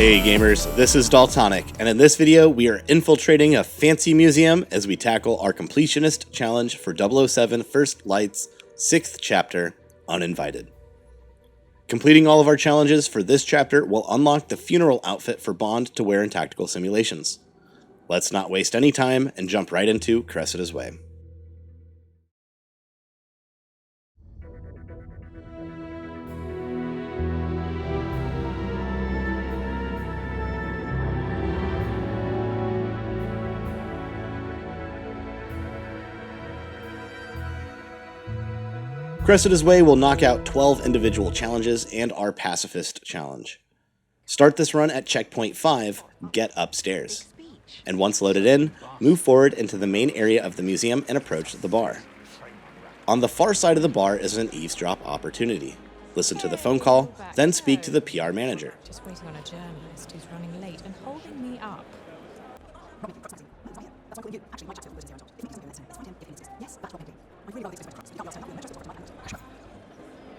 Hey gamers, this is Daltonic, and in this video we are infiltrating a fancy museum as we tackle our Completionist challenge for 007 First Light's 6th chapter, Uninvited. Completing all of our challenges for this chapter will unlock the funeral outfit for Bond to wear in tactical simulations. Let's not waste any time and jump right into Cressida's Way. Cressida's Way will knock out 12 individual challenges and our Pacifist challenge. Start this run at checkpoint 5, Get Upstairs. And once loaded in, move forward into the main area of the museum and approach the bar. On the far side of the bar is an eavesdrop opportunity. Listen to the phone call, then speak to the PR manager. Just waiting on a journalist who's running late and holding me up.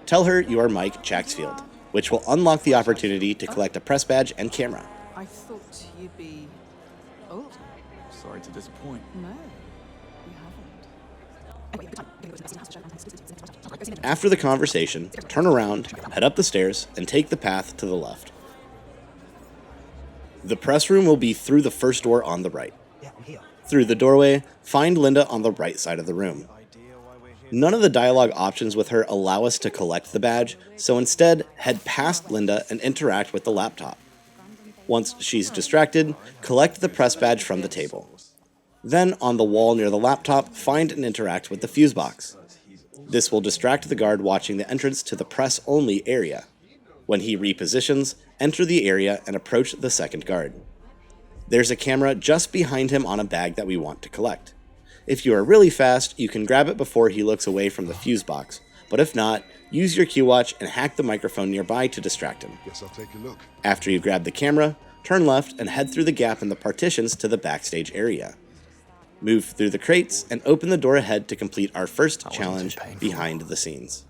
Tell her you are Mike Chaxfield, which will unlock the opportunity to collect a press badge and camera. I thought you'd be... Oh, Sorry to disappoint. no, you haven't. After the conversation, turn around, head up the stairs, and take the path to the left. The press room will be through the first door on the right. Through the doorway, find Linda on the right side of the room. None of the dialogue options with her allow us to collect the badge, so instead, head past Linda and interact with the laptop. Once she's distracted, collect the press badge from the table. Then, on the wall near the laptop, find and interact with the fuse box. This will distract the guard watching the entrance to the press-only area. When he repositions, enter the area and approach the second guard. There's a camera just behind him on a bag that we want to collect. If you are really fast, you can grab it before he looks away from the fuse box, but if not, use your Q watch and hack the microphone nearby to distract him. Guess I'll take a look. After you grab the camera, turn left and head through the gap in the partitions to the backstage area. Move through the crates and open the door ahead to complete our first challenge behind the scenes.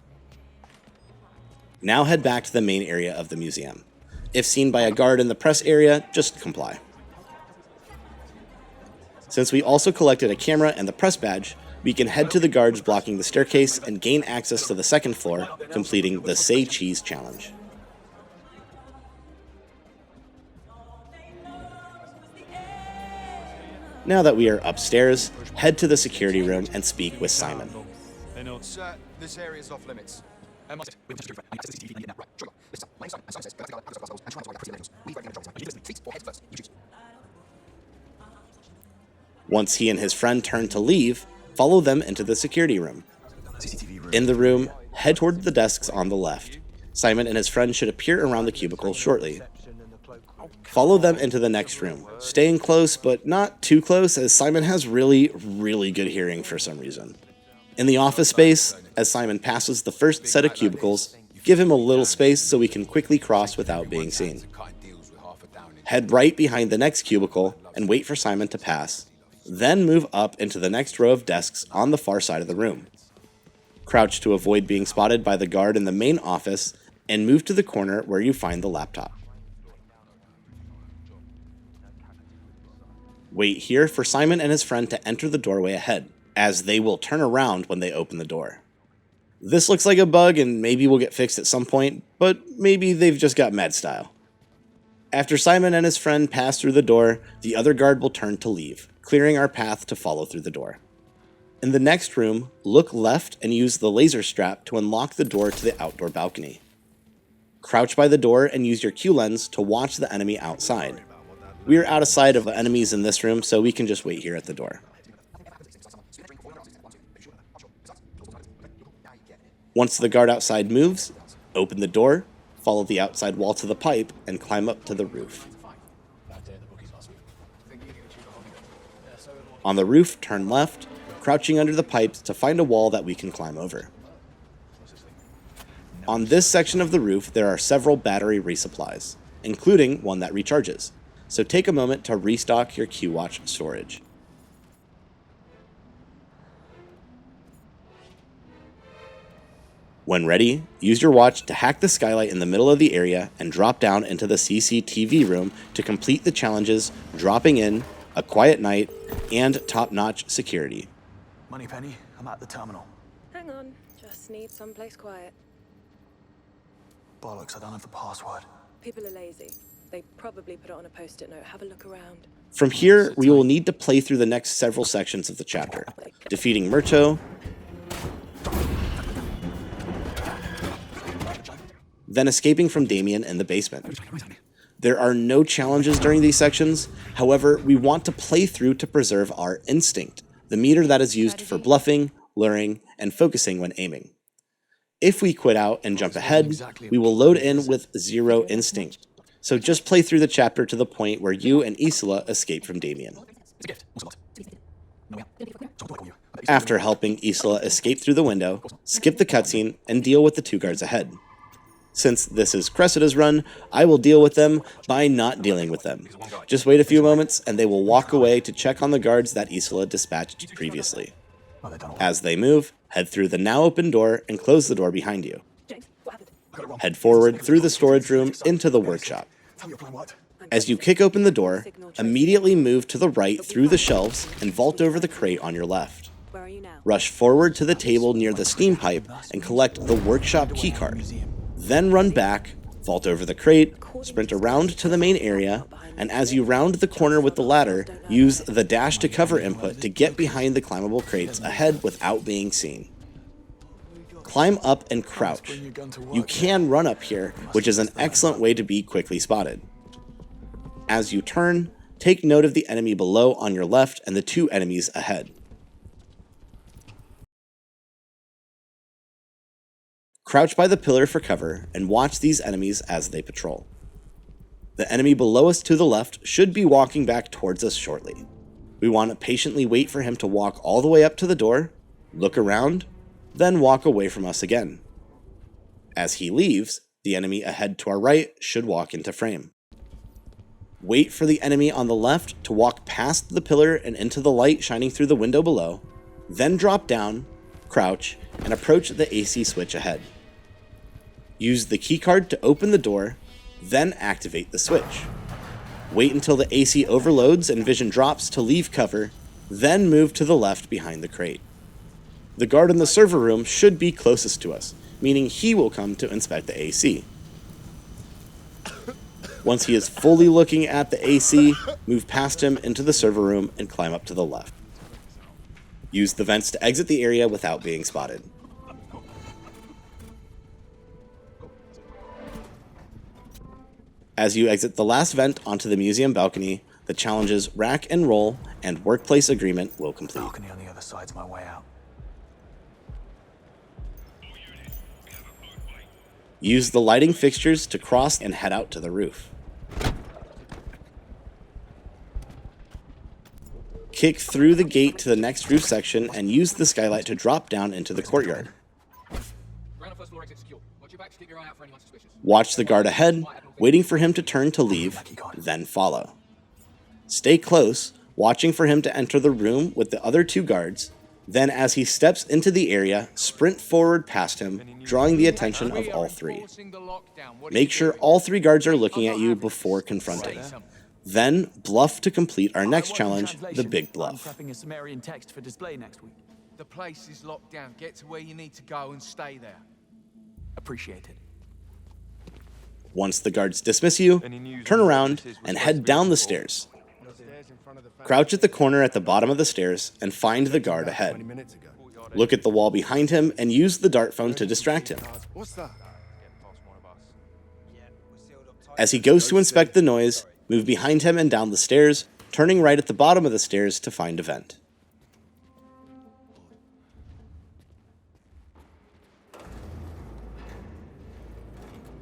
Now head back to the main area of the museum. If seen by a guard in the press area, just comply. Since we also collected a camera and the press badge, we can head to the guards blocking the staircase and gain access to the second floor, completing the Say Cheese challenge. Now that we are upstairs, head to the security room and speak with Simon. Sir, this area is off limits. Once he and his friend turn to leave, follow them into the security room. In the room, head toward the desks on the left. Simon and his friend should appear around the cubicle shortly. Follow them into the next room, staying close but not too close as Simon has really good hearing for some reason. In the office space, as Simon passes the first set of cubicles, give him a little space so we can quickly cross without being seen. Head right behind the next cubicle and wait for Simon to pass. Then move up into the next row of desks on the far side of the room. Crouch to avoid being spotted by the guard in the main office and move to the corner where you find the laptop. Wait here for Simon and his friend to enter the doorway ahead, as they will turn around when they open the door. This looks like a bug and maybe will get fixed at some point, but maybe they've just got mad style. After Simon and his friend pass through the door, the other guard will turn to leave, clearing our path to follow through the door. In the next room, look left and use the laser strap to unlock the door to the outdoor balcony. Crouch by the door and use your Q lens to watch the enemy outside. We are out of sight of enemies in this room, so we can just wait here at the door. Once the guard outside moves, open the door, follow the outside wall to the pipe, and climb up to the roof. On the roof, turn left, crouching under the pipes to find a wall that we can climb over. On this section of the roof, there are several battery resupplies, including one that recharges, so take a moment to restock your Q-Watch storage. When ready, use your watch to hack the skylight in the middle of the area and drop down into the CCTV room to complete the challenges dropping in, a quiet night, and top-notch security. Moneypenny, I'm at the terminal. Hang on, just need someplace quiet. Bollocks, I don't have the password. People are lazy. They probably put it on a post-it note. Have a look around. From here, we will need to play through the next several sections of the chapter, defeating Monroe, then escaping from Damien in the basement. There are no challenges during these sections, however, we want to play through to preserve our instinct, the meter that is used for bluffing, luring, and focusing when aiming. If we quit out and jump ahead, we will load in with 0 instinct, so just play through the chapter to the point where you and Isola escape from Damien. After helping Isola escape through the window, skip the cutscene and deal with the 2 guards ahead. Since this is Cressida's run, I will deal with them by not dealing with them. Just wait a few moments and they will walk away to check on the guards that Isola dispatched previously. As they move, head through the now open door and close the door behind you. Head forward through the storage room into the workshop. As you kick open the door, immediately move to the right through the shelves and vault over the crate on your left. Where are you now? Rush forward to the table near the steam pipe and collect the workshop keycard. Then run back, vault over the crate, sprint around to the main area, and as you round the corner with the ladder, use the dash to cover input to get behind the climbable crates ahead without being seen. Climb up and crouch. You can run up here, which is an excellent way to be quickly spotted. As you turn, take note of the enemy below on your left and the 2 enemies ahead. Crouch by the pillar for cover and watch these enemies as they patrol. The enemy below us to the left should be walking back towards us shortly. We want to patiently wait for him to walk all the way up to the door, look around, then walk away from us again. As he leaves, the enemy ahead to our right should walk into frame. Wait for the enemy on the left to walk past the pillar and into the light shining through the window below, then drop down, crouch, and approach the AC switch ahead. Use the keycard to open the door, then activate the switch. Wait until the AC overloads and vision drops to leave cover, then move to the left behind the crate. The guard in the server room should be closest to us, meaning he will come to inspect the AC. Once he is fully looking at the AC, move past him into the server room and climb up to the left. Use the vents to exit the area without being spotted. As you exit the last vent onto the museum balcony, the challenges Rack and Roll and Workplace Agreement will complete. Balcony on the other side's my way out. Use the lighting fixtures to cross and head out to the roof. Kick through the gate to the next roof section and use the skylight to drop down into the courtyard. Watch the guard ahead, waiting for him to turn to leave, then follow. Stay close, watching for him to enter the room with the other 2 guards. Then as he steps into the area, sprint forward past him, drawing the attention of all 3. Make sure all 3 guards are looking at you before confronting. Then bluff to complete our next challenge, the Big Bluff. I'm prepping a Sumerian text for display next week. The place is locked down. Get to where you need to go and stay there. Appreciate it. Once the guards dismiss you, turn around and head down the stairs. Crouch at the corner at the bottom of the stairs and find the guard ahead. Look at the wall behind him and use the dart phone to distract him. As he goes to inspect the noise, move behind him and down the stairs, turning right at the bottom of the stairs to find a vent.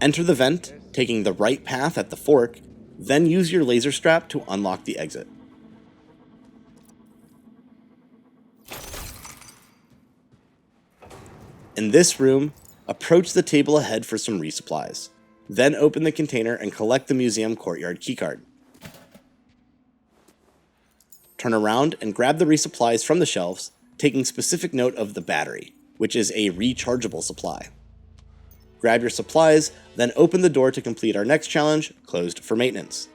Enter the vent, taking the right path at the fork, then use your laser strap to unlock the exit. In this room, approach the table ahead for some resupplies. Then open the container and collect the museum courtyard keycard. Turn around and grab the resupplies from the shelves, taking specific note of the battery, which is a rechargeable supply. grab your supplies, then open the door to complete our next challenge, closed for maintenance.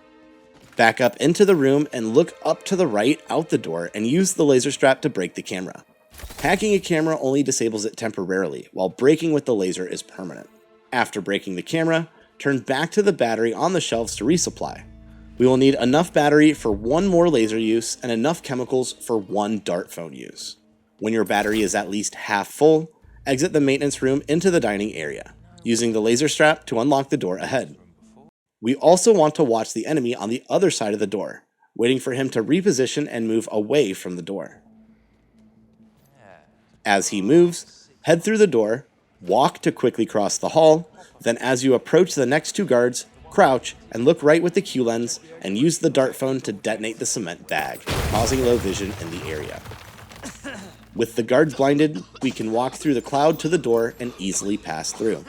Back up into the room and look up to the right out the door and use the laser strap to break the camera. Hacking a camera only disables it temporarily, while breaking with the laser is permanent. After breaking the camera, turn back to the battery on the shelves to resupply. We will need enough battery for one more laser use and enough chemicals for one dart phone use. When your battery is at least half full, exit the maintenance room into the dining area, using the laser strap to unlock the door ahead. We also want to watch the enemy on the other side of the door, waiting for him to reposition and move away from the door. As he moves, head through the door, walk to quickly cross the hall, then as you approach the next two guards, crouch and look right with the Q lens and use the dart phone to detonate the cement bag, causing low vision in the area. With the guards blinded, we can walk through the cloud to the door and easily pass through.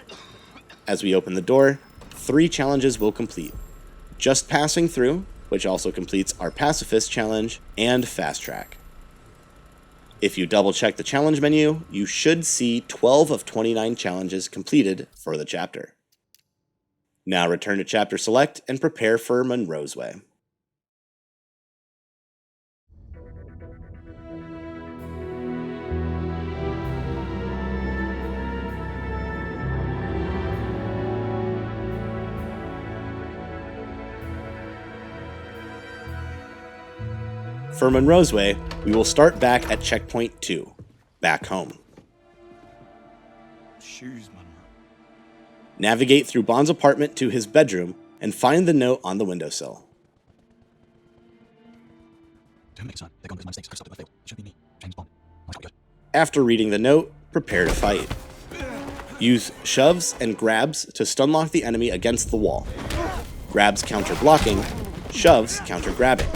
As we open the door, 3 challenges will complete. Just passing through, which also completes our Pacifist challenge, and Fast Track. If you double check the challenge menu, you should see 12 of 29 challenges completed for the chapter. Now return to Chapter Select and prepare for Monroe's Way. For Monroe's Way, we will start back at Checkpoint 2, back home. Shoes, Monroe. Navigate through Bond's apartment to his bedroom and find the note on the windowsill. Don't make son. They're gone because my mistakes. I've stopped it. I failed. It should be me. James Bond. Nice got good. After reading the note, prepare to fight. Use shoves and grabs to stun lock the enemy against the wall. Grabs counter blocking, shoves counter grabbing,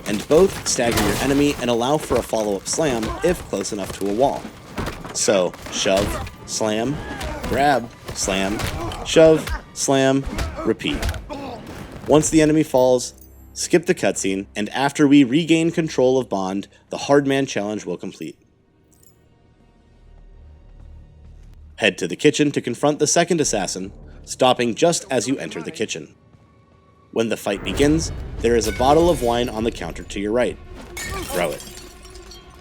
and both stagger your enemy and allow for a follow-up slam if close enough to a wall. So, shove, slam, grab, slam, shove, slam, repeat. Once the enemy falls, skip the cutscene, and after we regain control of Bond, the Hardman challenge will complete. Head to the kitchen to confront the second assassin, stopping just as you enter the kitchen. When the fight begins, there is a bottle of wine on the counter to your right. Throw it.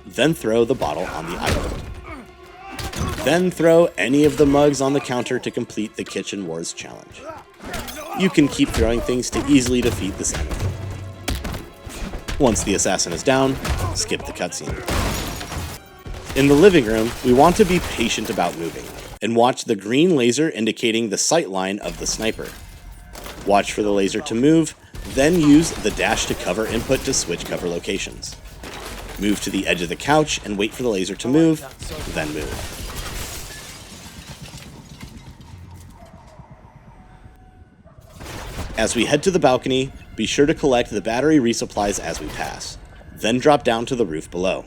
Then throw the bottle on the island. Then throw any of the mugs on the counter to complete the Kitchen Wars challenge. You can keep throwing things to easily defeat this enemy. Once the assassin is down, skip the cutscene. In the living room, we want to be patient about moving, and watch the green laser indicating the sight line of the sniper. Watch for the laser to move, then use the dash to cover input to switch cover locations. Move to the edge of the couch and wait for the laser to move, then move. As we head to the balcony, be sure to collect the battery resupplies as we pass, then drop down to the roof below.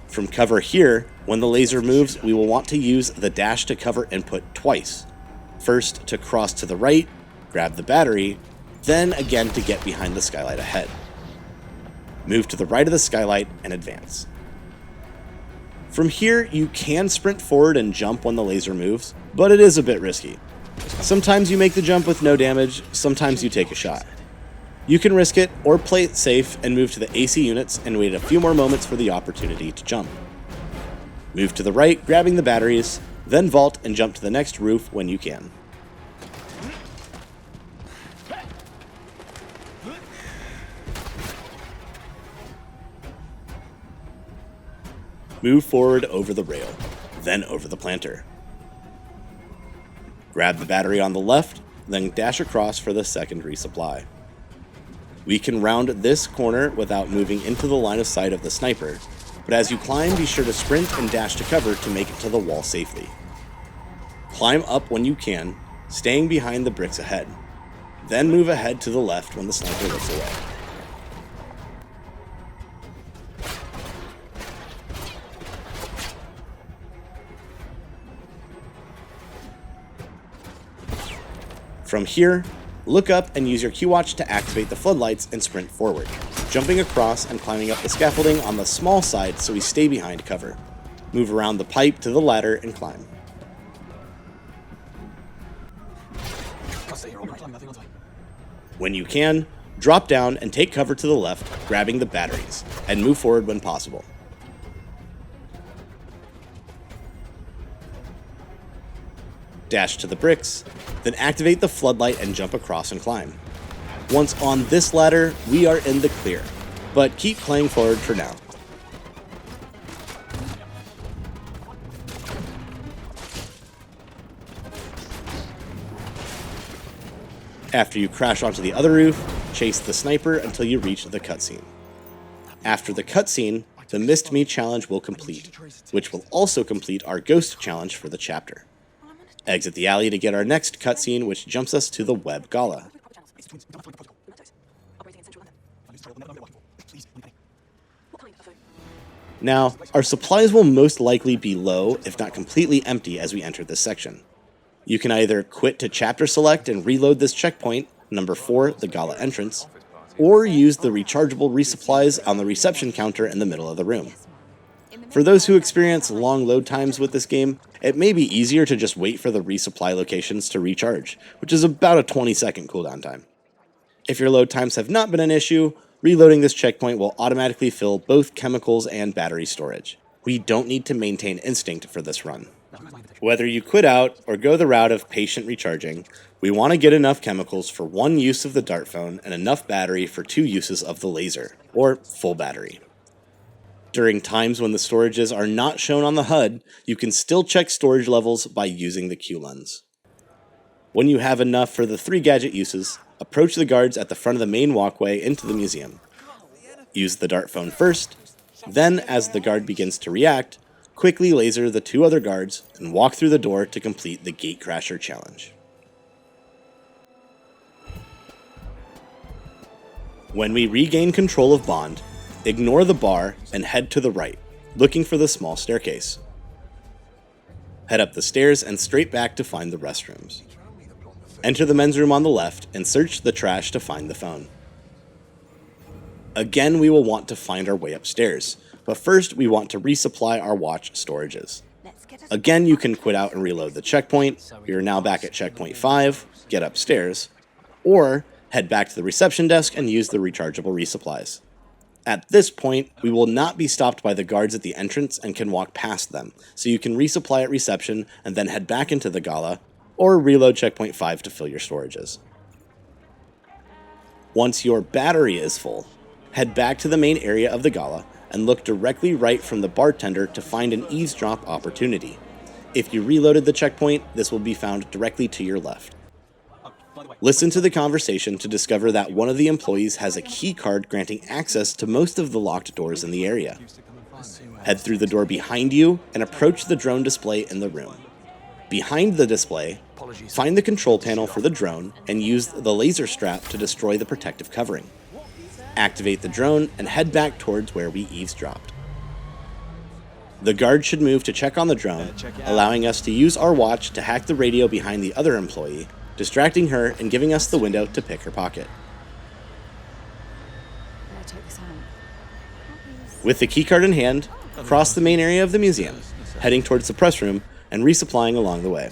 From cover here, when the laser moves, we will want to use the dash to cover input twice. First to cross to the right, grab the battery, then again to get behind the skylight ahead. Move to the right of the skylight and advance. From here, you can sprint forward and jump when the laser moves, but it is a bit risky. Sometimes you make the jump with no damage, sometimes you take a shot. You can risk it or play it safe and move to the AC units and wait a few more moments for the opportunity to jump. Move to the right, grabbing the batteries, then vault and jump to the next roof when you can. Move forward over the rail, then over the planter. Grab the battery on the left, then dash across for the second resupply. We can round this corner without moving into the line of sight of the sniper, but as you climb, be sure to sprint and dash to cover to make it to the wall safely. Climb up when you can, staying behind the bricks ahead. Then move ahead to the left when the sniper looks away. From here, look up and use your Q-Watch to activate the floodlights and sprint forward, jumping across and climbing up the scaffolding on the small side so we stay behind cover. Move around the pipe to the ladder and climb. Can't stay here all night climbing that thing, aren't I? When you can, drop down and take cover to the left, grabbing the batteries, and move forward when possible. Dash to the bricks, then activate the floodlight and jump across and climb. Once on this ladder, we are in the clear, but keep playing forward for now. After you crash onto the other roof, chase the sniper until you reach the cutscene. After the cutscene, the Missed Me challenge will complete, which will also complete our Ghost challenge for the chapter. Exit the alley to get our next cutscene, which jumps us to the Web Gala. Now, our supplies will most likely be low, if not completely empty, as we enter this section. You can either quit to chapter select and reload this checkpoint, number 4, the Gala entrance, or use the rechargeable resupplies on the reception counter in the middle of the room. For those who experience long load times with this game, it may be easier to just wait for the resupply locations to recharge, which is about a 20-second cooldown time. If your load times have not been an issue, reloading this checkpoint will automatically fill both chemicals and battery storage. We don't need to maintain instinct for this run. Whether you quit out or go the route of patient recharging, we want to get enough chemicals for 1 use of the dart phone and enough battery for 2 uses of the laser, or full battery. During times when the storages are not shown on the HUD, you can still check storage levels by using the Q lens. When you have enough for the 3 gadget uses, approach the guards at the front of the main walkway into the museum. Use the dart phone first, then as the guard begins to react, quickly laser the 2 other guards and walk through the door to complete the Gatecrasher challenge. When we regain control of Bond, ignore the bar and head to the right, looking for the small staircase. Head up the stairs and straight back to find the restrooms. Enter the men's room on the left and search the trash to find the phone. Again, we will want to find our way upstairs, but first we want to resupply our watch storages. Again, you can quit out and reload the checkpoint. We are now back at checkpoint 5, get upstairs, or head back to the reception desk and use the rechargeable resupplies. At this point, we will not be stopped by the guards at the entrance and can walk past them, so you can resupply at reception and then head back into the Gala, or reload checkpoint 5 to fill your storages. Once your battery is full, head back to the main area of the Gala and look directly right from the bartender to find an eavesdrop opportunity. If you reloaded the checkpoint, this will be found directly to your left. Listen to the conversation to discover that one of the employees has a key card granting access to most of the locked doors in the area. Head through the door behind you and approach the drone display in the room. Behind the display, find the control panel for the drone and use the laser strap to destroy the protective covering. Activate the drone and head back towards where we eavesdropped. The guard should move to check on the drone, allowing us to use our watch to hack the radio behind the other employee, distracting her and giving us the window to pick her pocket. With the keycard in hand, cross the main area of the museum, heading towards the press room and resupplying along the way.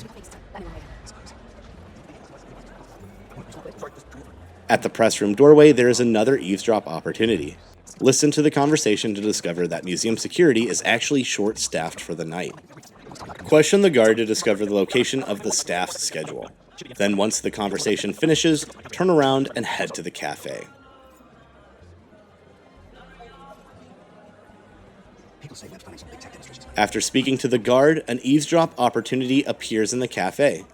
At the press room doorway, there is another eavesdrop opportunity. Listen to the conversation to discover that museum security is actually short-staffed for the night. Question the guard to discover the location of the staff's schedule. Then once the conversation finishes, turn around and head to the cafe. After speaking to the guard, an eavesdrop opportunity appears in the cafe.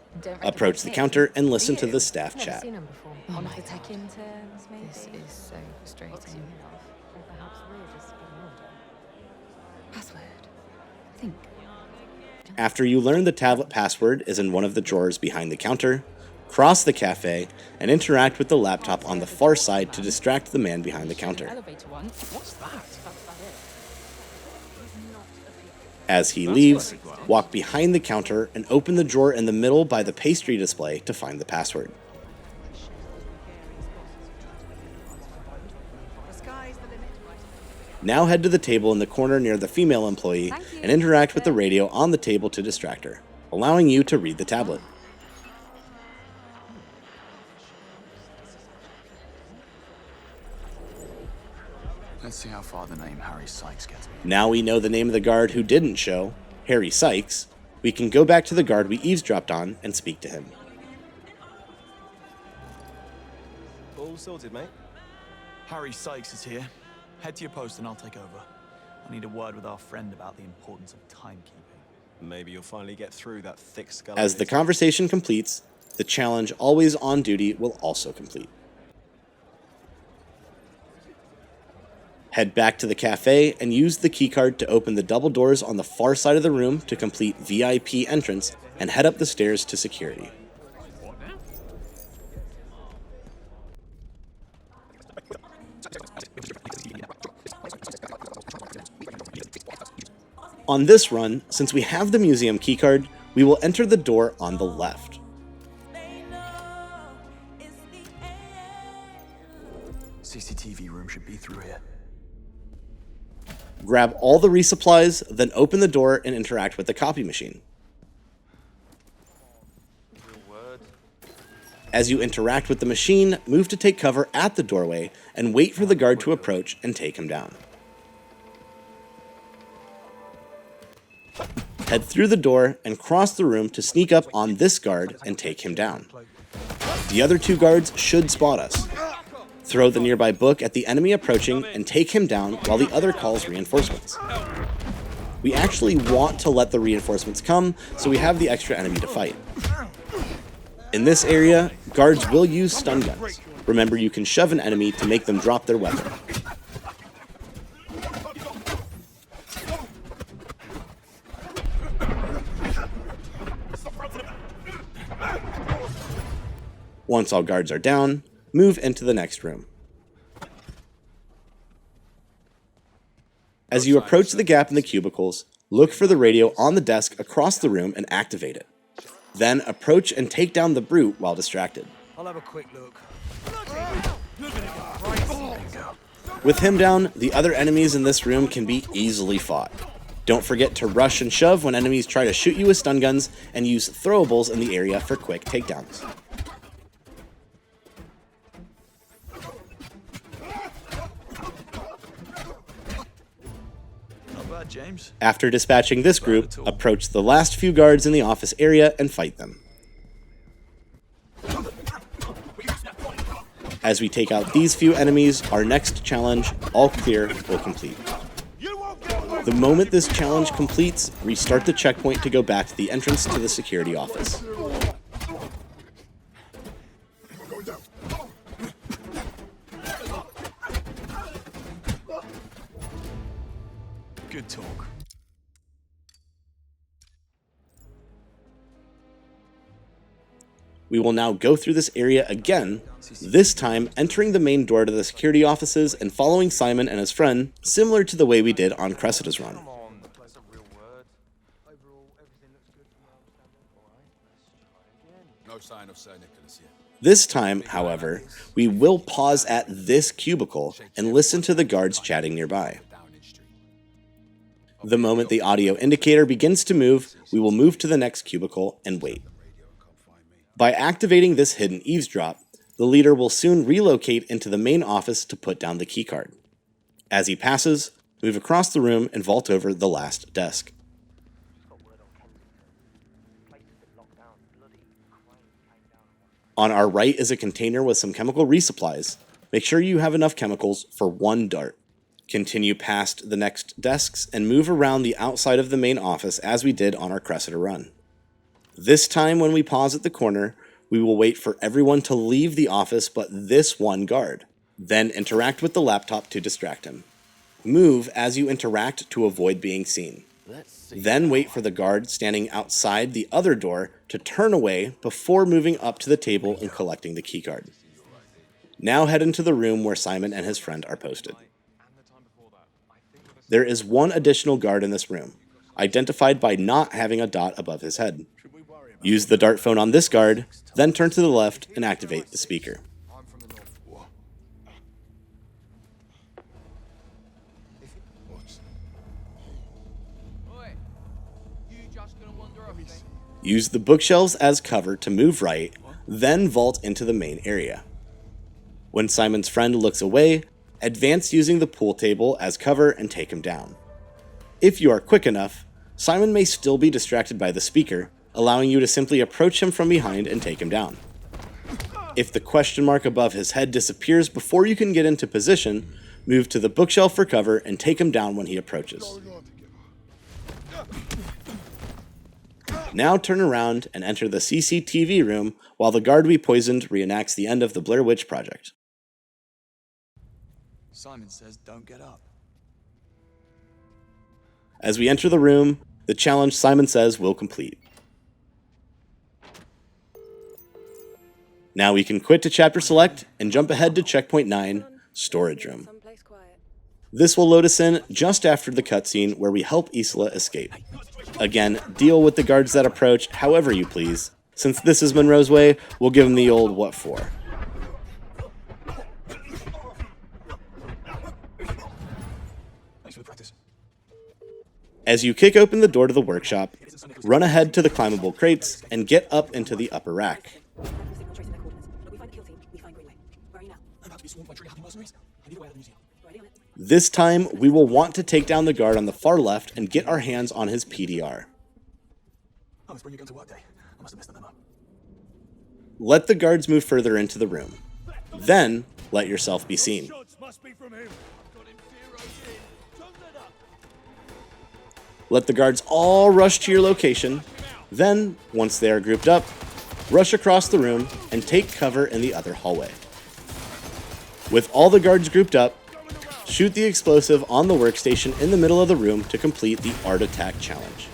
Approach the counter and listen to the staff chat. One of the tech interns, maybe? This is so frustrating. Password. Think. After you learn the tablet password is in one of the drawers behind the counter, cross the cafe, and interact with the laptop on the far side to distract the man behind the counter. Elevator one. What's that? As he leaves, walk behind the counter and open the drawer in the middle by the pastry display to find the password. Now head to the table in the corner near the female employee and interact with the radio on the table to distract her, allowing you to read the tablet. Let's see how far the name Harry Sykes gets me. Now we know the name of the guard who didn't show, Harry Sykes. We can go back to the guard we eavesdropped on and speak to him. All sorted, mate. Harry Sykes is here. Head to your post and I'll take over. I need a word with our friend about the importance of timekeeping. Maybe you'll finally get through that thick skull. As the conversation completes, the challenge always on duty will also complete. Head back to the cafe and use the keycard to open the double doors on the far side of the room to complete VIP entrance and head up the stairs to security. On this run, since we have the museum keycard, we will enter the door on the left. CCTV room should be through here. Grab all the resupplies, then open the door and interact with the copy machine. As you interact with the machine, move to take cover at the doorway and wait for the guard to approach and take him down. Head through the door and cross the room to sneak up on this guard and take him down. The other two guards should spot us. Throw the nearby book at the enemy approaching and take him down while the other calls reinforcements. We actually want to let the reinforcements come, so we have the extra enemy to fight. In this area, guards will use stun guns. Remember, you can shove an enemy to make them drop their weapon. Once all guards are down, move into the next room. As you approach the gap in the cubicles, look for the radio on the desk across the room and activate it. Then approach and take down the brute while distracted. I'll have a quick look. With him down, the other enemies in this room can be easily fought. Don't forget to rush and shove when enemies try to shoot you with stun guns, and use throwables in the area for quick takedowns. James. After dispatching this group, approach the last few guards in the office area and fight them. As we take out these few enemies, our next challenge, all clear, will complete. The moment this challenge completes, restart the checkpoint to go back to the entrance to the security office. Good talk. We will now go through this area again, this time entering the main door to the security offices and following Simon and his friend, similar to the way we did on Cressida's run. No sign of Sir Nicholas yet. This time, however, we will pause at this cubicle and listen to the guards chatting nearby. The moment the audio indicator begins to move, we will move to the next cubicle and wait. By activating this hidden eavesdrop, the leader will soon relocate into the main office to put down the keycard. As he passes, move across the room and vault over the last desk. On our right is a container with some chemical resupplies. Make sure you have enough chemicals for one dart. Continue past the next desks and move around the outside of the main office as we did on our Cressida run. This time when we pause at the corner, we will wait for everyone to leave the office but this one guard. Then interact with the laptop to distract him. Move as you interact to avoid being seen. Then wait for the guard standing outside the other door to turn away before moving up to the table and collecting the keycard. Now head into the room where Simon and his friend are posted. There is one additional guard in this room, identified by not having a dot above his head. Use the dart phone on this guard, then turn to the left and activate the speaker. Use the bookshelves as cover to move right, then vault into the main area. When Simon's friend looks away, advance using the pool table as cover and take him down. If you are quick enough, Simon may still be distracted by the speaker, allowing you to simply approach him from behind and take him down. If the question mark above his head disappears before you can get into position, move to the bookshelf for cover and take him down when he approaches. Now turn around and enter the CCTV room while the guard we poisoned reenacts the end of the Blair Witch Project. Simon says don't get up. As we enter the room, the challenge Simon says will complete. Now we can quit to chapter select and jump ahead to checkpoint 9, storage room. Someplace quiet. This will load us in just after the cutscene where we help Isla escape. Again, deal with the guards that approach however you please. Since this is Monroe's way, we'll give him the old what for. Thanks for the practice. As you kick open the door to the workshop, run ahead to the climbable crates and get up into the upper rack. Signal tracing their coordinates. Look, we find the kill team, we find Greenway. Where are you now? I'm about to be swarmed by trigger-happy mercenaries. I need a way out of the museum. Ready on it. This time, we will want to take down the guard on the far left and get our hands on his PDR. Oh, let's bring your gun to work day. I must have missed the memo. Let the guards move further into the room. Then, let yourself be seen. Let the guards all rush to your location. Then, once they are grouped up, rush across the room and take cover in the other hallway. With all the guards grouped up, shoot the explosive on the workstation in the middle of the room to complete the Art Attack challenge.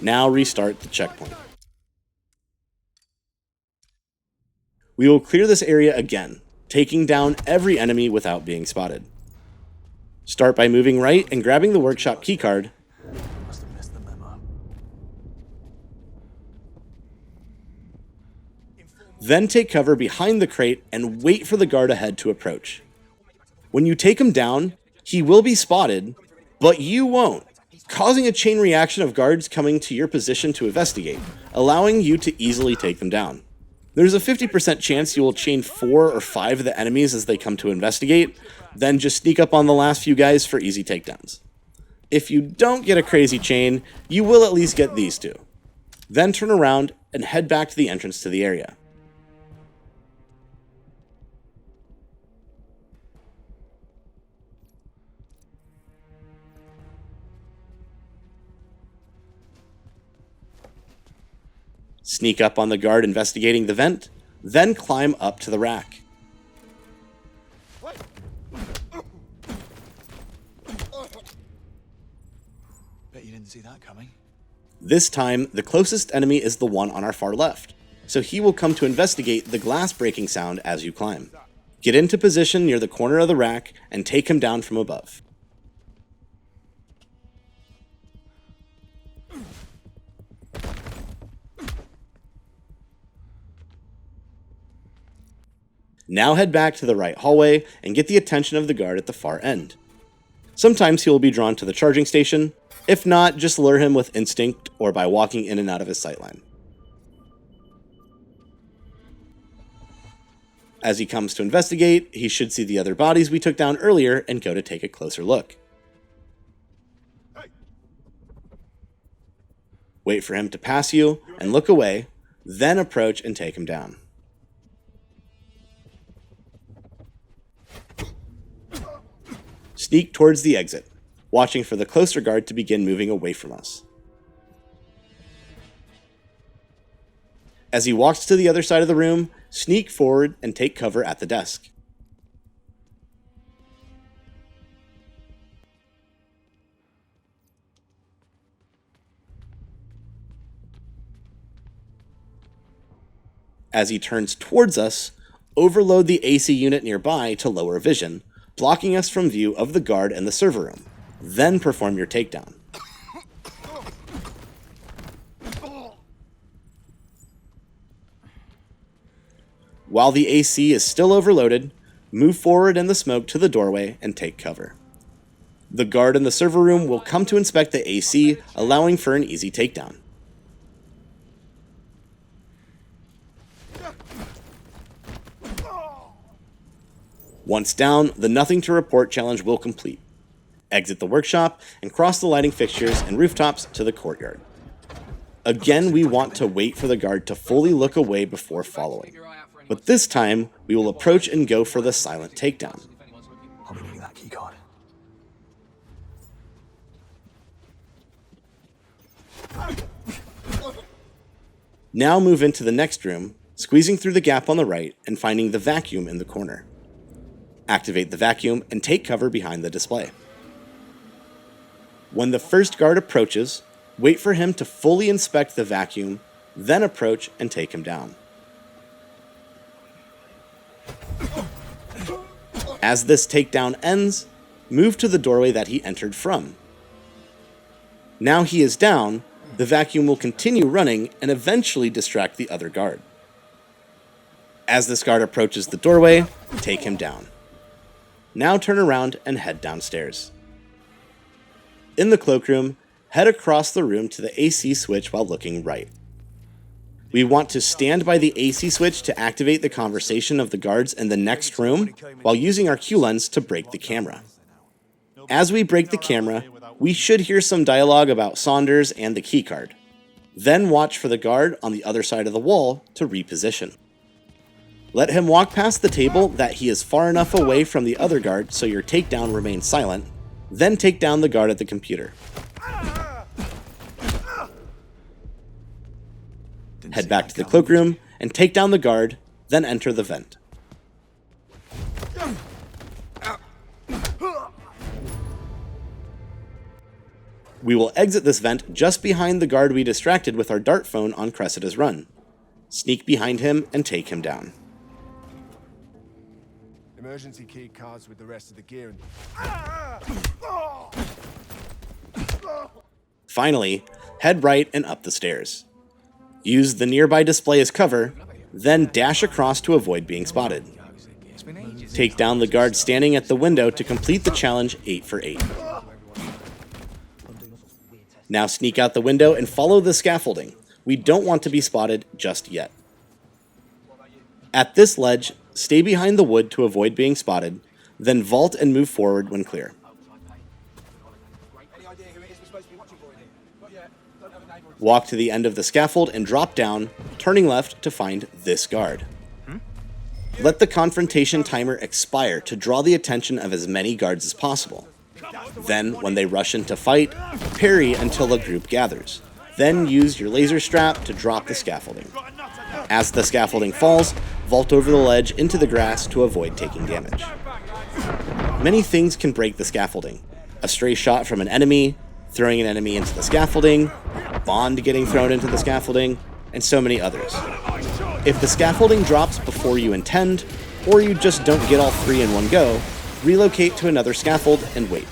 Now restart the checkpoint. We will clear this area again, taking down every enemy without being spotted. Start by moving right and grabbing the workshop keycard. Must have missed the memo. Then take cover behind the crate and wait for the guard ahead to approach. When you take him down, he will be spotted, but you won't, causing a chain reaction of guards coming to your position to investigate, allowing you to easily take them down. There's a 50% chance you will chain 4 or 5 of the enemies as they come to investigate, then just sneak up on the last few guys for easy takedowns. If you don't get a crazy chain, you will at least get these two. Then turn around and head back to the entrance to the area. Sneak up on the guard investigating the vent, then climb up to the rack. Bet you didn't see that coming. This time, the closest enemy is the one on our far left, so he will come to investigate the glass breaking sound as you climb. Get into position near the corner of the rack and take him down from above. Now head back to the right hallway and get the attention of the guard at the far end. Sometimes he will be drawn to the charging station. If not, just lure him with instinct or by walking in and out of his sightline. As he comes to investigate, he should see the other bodies we took down earlier and go to take a closer look. Wait for him to pass you and look away, then approach and take him down. Sneak towards the exit, watching for the closer guard to begin moving away from us. As he walks to the other side of the room, sneak forward and take cover at the desk. As he turns towards us, overload the AC unit nearby to lower vision, blocking us from view of the guard and the server room. Then perform your takedown. While the AC is still overloaded, move forward in the smoke to the doorway and take cover. The guard in the server room will come to inspect the AC, allowing for an easy takedown. Once down, the Nothing to Report challenge will complete. Exit the workshop and cross the lighting fixtures and rooftops to the courtyard. Again, we want to wait for the guard to fully look away before following. But this time, we will approach and go for the silent takedown. I'll be needing that keycard. Now move into the next room, squeezing through the gap on the right and finding the vacuum in the corner. Activate the vacuum and take cover behind the display. When the first guard approaches, wait for him to fully inspect the vacuum, then approach and take him down. As this takedown ends, move to the doorway that he entered from. Now he is down, the vacuum will continue running and eventually distract the other guard. As this guard approaches the doorway, take him down. Now turn around and head downstairs. In the cloakroom, head across the room to the AC switch while looking right. We want to stand by the AC switch to activate the conversation of the guards in the next room while using our Q lens to break the camera. As we break the camera, we should hear some dialogue about Saunders and the keycard. Then watch for the guard on the other side of the wall to reposition. Let him walk past the table that he is far enough away from the other guard so your takedown remains silent, then take down the guard at the computer. Head back to the cloakroom and take down the guard, then enter the vent. We will exit this vent just behind the guard we distracted with our dart phone on Cressida's run. Sneak behind him and take him down. Emergency key cards with the rest of the gear. Finally, head right and up the stairs. Use the nearby display as cover, then dash across to avoid being spotted. Take down the guard standing at the window to complete the challenge 8 for 8. Now sneak out the window and follow the scaffolding. We don't want to be spotted just yet. At this ledge, stay behind the wood to avoid being spotted, then vault and move forward when clear. Walk to the end of the scaffold and drop down, turning left to find this guard. Let the confrontation timer expire to draw the attention of as many guards as possible. Then, when they rush in to fight, parry until a group gathers. Then use your laser strap to drop the scaffolding. As the scaffolding falls, vault over the ledge into the grass to avoid taking damage. Many things can break the scaffolding. A stray shot from an enemy, throwing an enemy into the scaffolding, bond getting thrown into the scaffolding, and so many others. If the scaffolding drops before you intend, or you just don't get all three in one go, relocate to another scaffold and wait.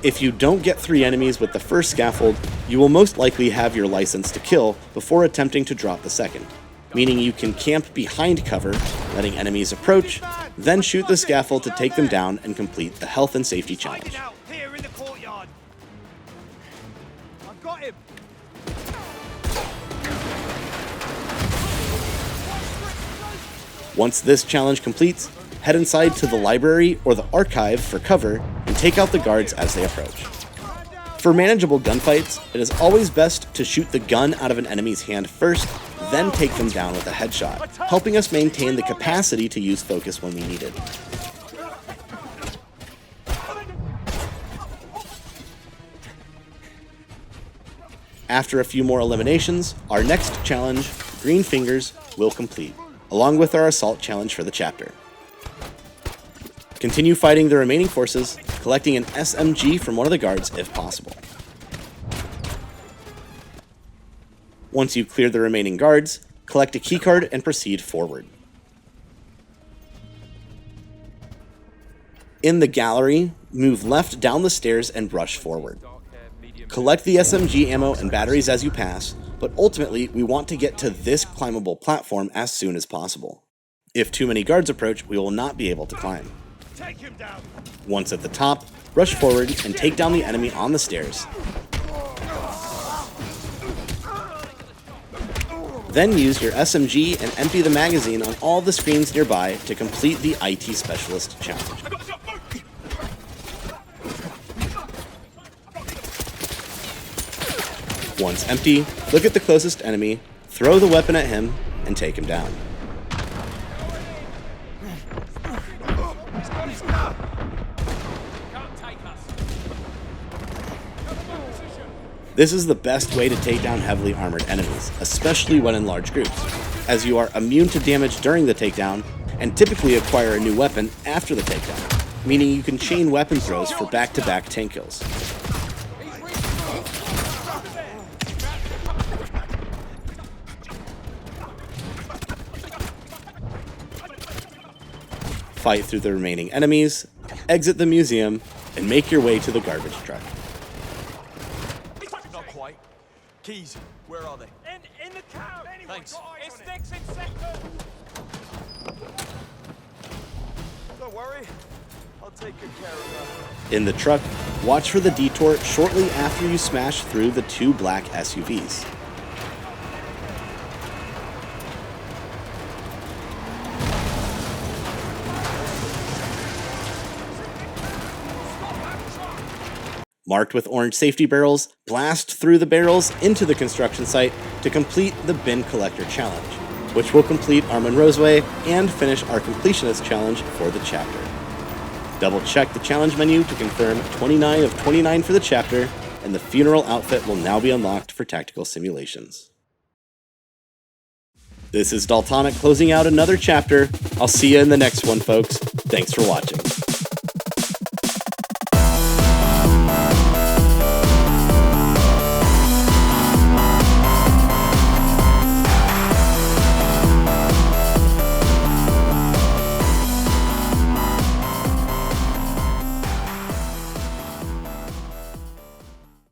If you don't get 3 enemies with the first scaffold, you will most likely have your license to kill before attempting to drop the second, meaning you can camp behind cover, letting enemies approach, then shoot the scaffold to take them down and complete the health and safety challenge. Here in the courtyard. I've got him. Once this challenge completes, head inside to the library or the archive for cover and take out the guards as they approach. For manageable gunfights, it is always best to shoot the gun out of an enemy's hand first, then take them down with a headshot, helping us maintain the capacity to use focus when we need it. After a few more eliminations, our next challenge, Green Fingers, will complete, along with our assault challenge for the chapter. Continue fighting the remaining forces, collecting an SMG from one of the guards if possible. Once you clear the remaining guards, collect a keycard and proceed forward. In the gallery, move left down the stairs and rush forward. Collect the SMG ammo and batteries as you pass, but ultimately we want to get to this climbable platform as soon as possible. If too many guards approach, we will not be able to climb. Take him down. Once at the top, rush forward and take down the enemy on the stairs. Then use your SMG and empty the magazine on all the screens nearby to complete the IT Specialist challenge. Once empty, look at the closest enemy, throw the weapon at him, and take him down. This is the best way to take down heavily armored enemies, especially when in large groups, as you are immune to damage during the takedown and typically acquire a new weapon after the takedown, meaning you can chain weapon throws for back-to-back tank kills. Fight through the remaining enemies, exit the museum, and make your way to the garbage truck. Not quite. Keys, where are they? In the cab! Thanks. It's next in second! Don't worry. I'll take good care of that. In the truck, watch for the detour shortly after you smash through the 2 black SUVs. Marked with orange safety barrels, blast through the barrels into the construction site to complete the bin collector challenge, which will complete our Monroe's Way and finish our Completionist challenge for the chapter. Double check the challenge menu to confirm 29 of 29 for the chapter, and the funeral outfit will now be unlocked for tactical simulations. This is Daltonic closing out another chapter. I'll see you in the next one, folks. Thanks for watching.